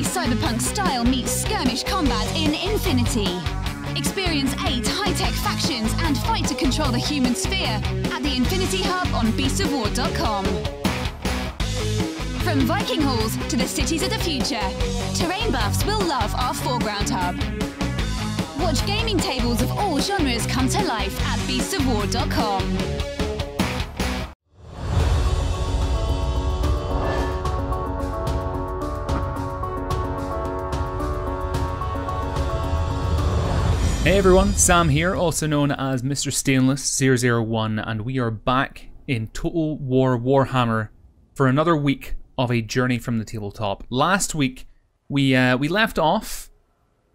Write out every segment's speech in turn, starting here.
cyberpunk style meets skirmish combat in Infinity. Experience 8 high-tech factions and fight to control the human sphere at the Infinity Hub on beastofwar.com. From Viking halls to the cities of the future, terrain buffs will love our foreground hub. Watch gaming tables of all genres come to life at beastofwar.com. Hey everyone, Sam here, also known as Mr. Stainless 001, and we are back in Total War Warhammer for another week of a journey from the tabletop. Last week, we left off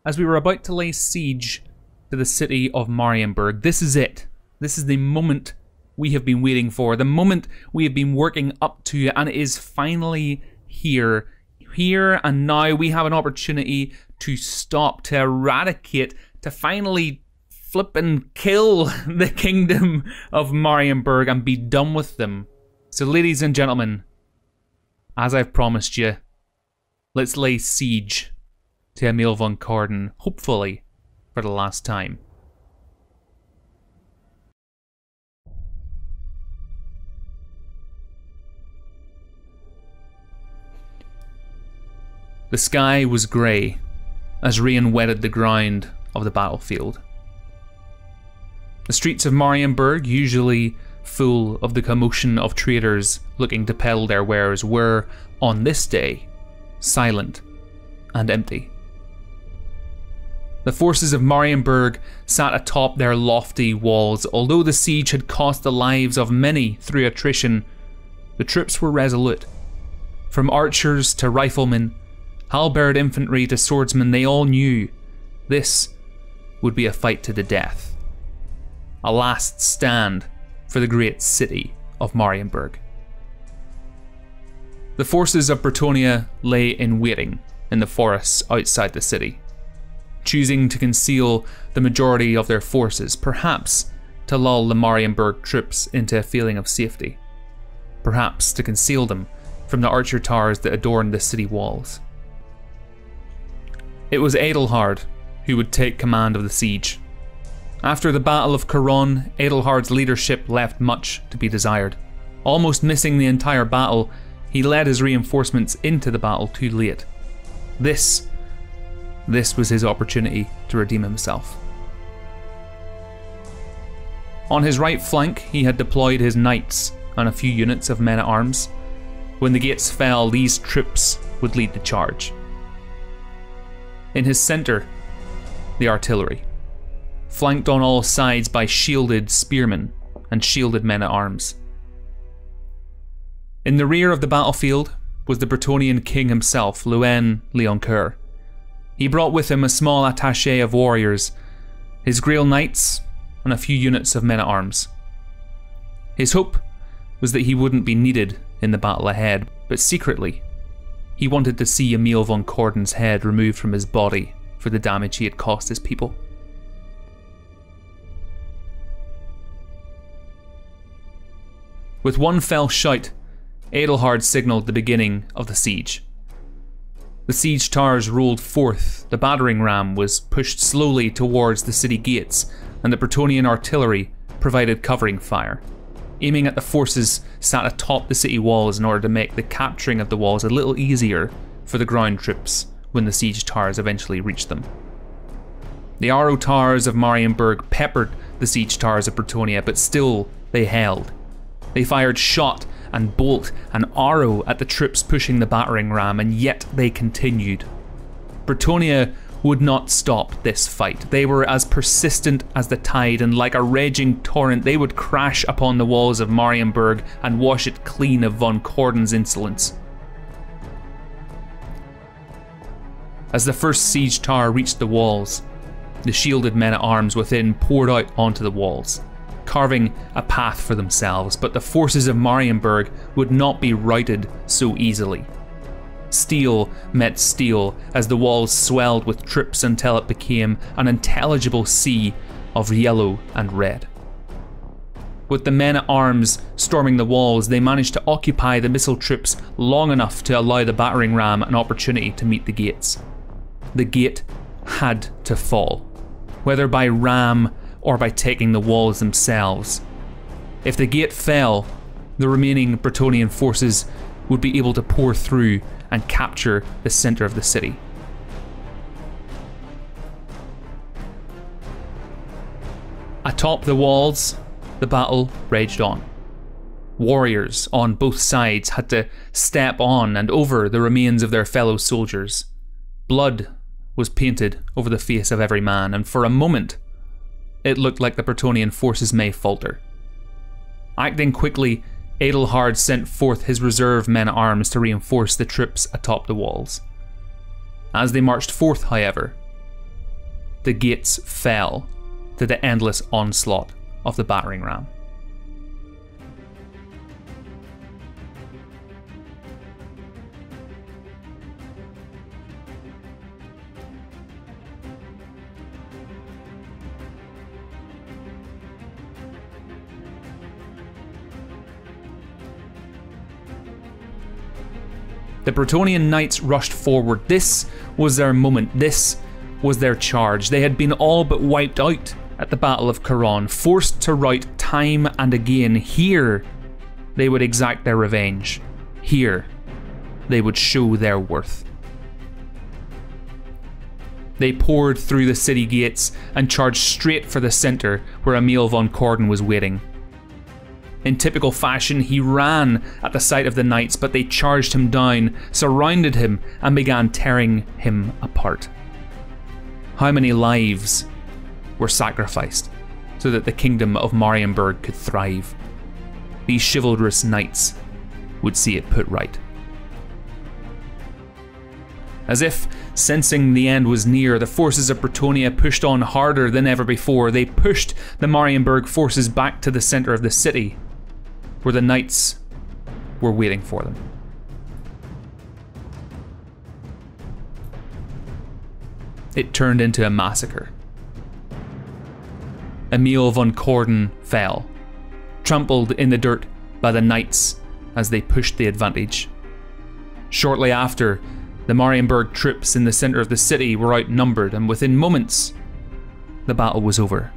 as we were about to lay siege to the city of Marienburg. This is it. This is the moment we have been waiting for, the moment we have been working up to, and it is finally here. Here and now we have an opportunity to stop, to eradicate, to finally flip and kill the kingdom of Marienburg and be done with them. So ladies and gentlemen, as I've promised you, let's lay siege to Emil von Couronne, hopefully for the last time. The sky was grey as rain wetted the ground of the battlefield. The streets of Marienburg, usually full of the commotion of traders looking to peddle their wares, were, on this day, silent and empty. The forces of Marienburg sat atop their lofty walls. Although the siege had cost the lives of many through attrition, the troops were resolute. From archers to riflemen, halberd infantry to swordsmen, they all knew this would be a fight to the death. A last stand for the great city of Marienburg. The forces of Bretonnia lay in waiting in the forests outside the city, choosing to conceal the majority of their forces, perhaps to lull the Marienburg troops into a feeling of safety, perhaps to conceal them from the archer towers that adorned the city walls. It was Adelhard who would take command of the siege. After the Battle of Couronne, Adelhard's leadership left much to be desired. Almost missing the entire battle, he led his reinforcements into the battle too late. This was his opportunity to redeem himself. On his right flank, he had deployed his knights and a few units of men-at-arms. When the gates fell, these troops would lead the charge. In his centre, the artillery, flanked on all sides by shielded spearmen and shielded men-at-arms. In the rear of the battlefield was the Bretonnian king himself, Louen Leoncoeur. He brought with him a small attaché of warriors, his Grail knights, and a few units of men-at-arms. His hope was that he wouldn't be needed in the battle ahead, but secretly, he wanted to see Emil von Couronne's head removed from his body for the damage he had caused his people. With one fell shout, Adelhard signalled the beginning of the siege. The siege towers rolled forth, the battering ram was pushed slowly towards the city gates, and the Bretonnian artillery provided covering fire, aiming at the forces sat atop the city walls in order to make the capturing of the walls a little easier for the ground troops when the siege towers eventually reached them. The arrow towers of Marienburg peppered the siege towers of Bretonnia, but still they held. They fired shot and bolt and arrow at the troops pushing the battering ram, and yet they continued. Bretonnia would not stop this fight. They were as persistent as the tide, and like a raging torrent they would crash upon the walls of Marienburg and wash it clean of von Couronne's insolence. As the first siege tower reached the walls, the shielded men-at-arms within poured out onto the walls, carving a path for themselves, but the forces of Marienburg would not be routed so easily. Steel met steel as the walls swelled with troops until it became an intelligible sea of yellow and red. With the men-at-arms storming the walls, they managed to occupy the missile troops long enough to allow the battering ram an opportunity to meet the gates. The gate had to fall, whether by ram or by taking the walls themselves. If the gate fell, the remaining Bretonnian forces would be able to pour through and capture the centre of the city. Atop the walls, the battle raged on. Warriors on both sides had to step on and over the remains of their fellow soldiers. Blood was painted over the face of every man, and for a moment, it looked like the Bretonnian forces may falter. Acting quickly, Adelhard sent forth his reserve men-at-arms to reinforce the troops atop the walls. As they marched forth, however, the gates fell to the endless onslaught of the battering ram. The Bretonnian knights rushed forward. This was their moment. This was their charge. They had been all but wiped out at the Battle of Couronne, forced to rout time and again. Here, they would exact their revenge. Here, they would show their worth. They poured through the city gates and charged straight for the centre where Emil von Couronne was waiting. In typical fashion, he ran at the sight of the knights, but they charged him down, surrounded him, and began tearing him apart. How many lives were sacrificed so that the kingdom of Marienburg could thrive? These chivalrous knights would see it put right. As if sensing the end was near, the forces of Bretonnia pushed on harder than ever before. They pushed the Marienburg forces back to the centre of the city, where the knights were waiting for them. It turned into a massacre. Emil von Couronne fell, trampled in the dirt by the knights as they pushed the advantage. Shortly after, the Marienburg troops in the centre of the city were outnumbered, and within moments, the battle was over.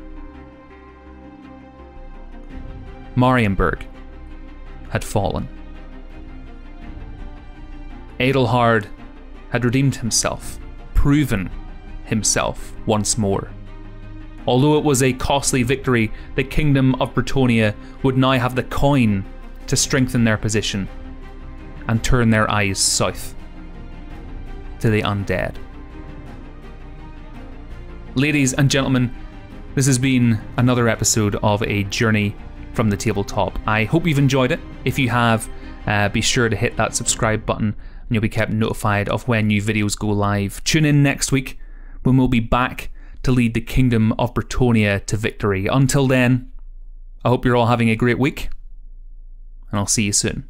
Marienburg had fallen. Adelhard had redeemed himself, proven himself once more. Although it was a costly victory, the kingdom of Bretonnia would now have the coin to strengthen their position and turn their eyes south to the undead. Ladies and gentlemen, this has been another episode of A Journey from the Tabletop. I hope you've enjoyed it. If you have, be sure to hit that subscribe button and you'll be kept notified of when new videos go live. Tune in next week when we'll be back to lead the kingdom of Bretonnia to victory. Until then, I hope you're all having a great week, and I'll see you soon.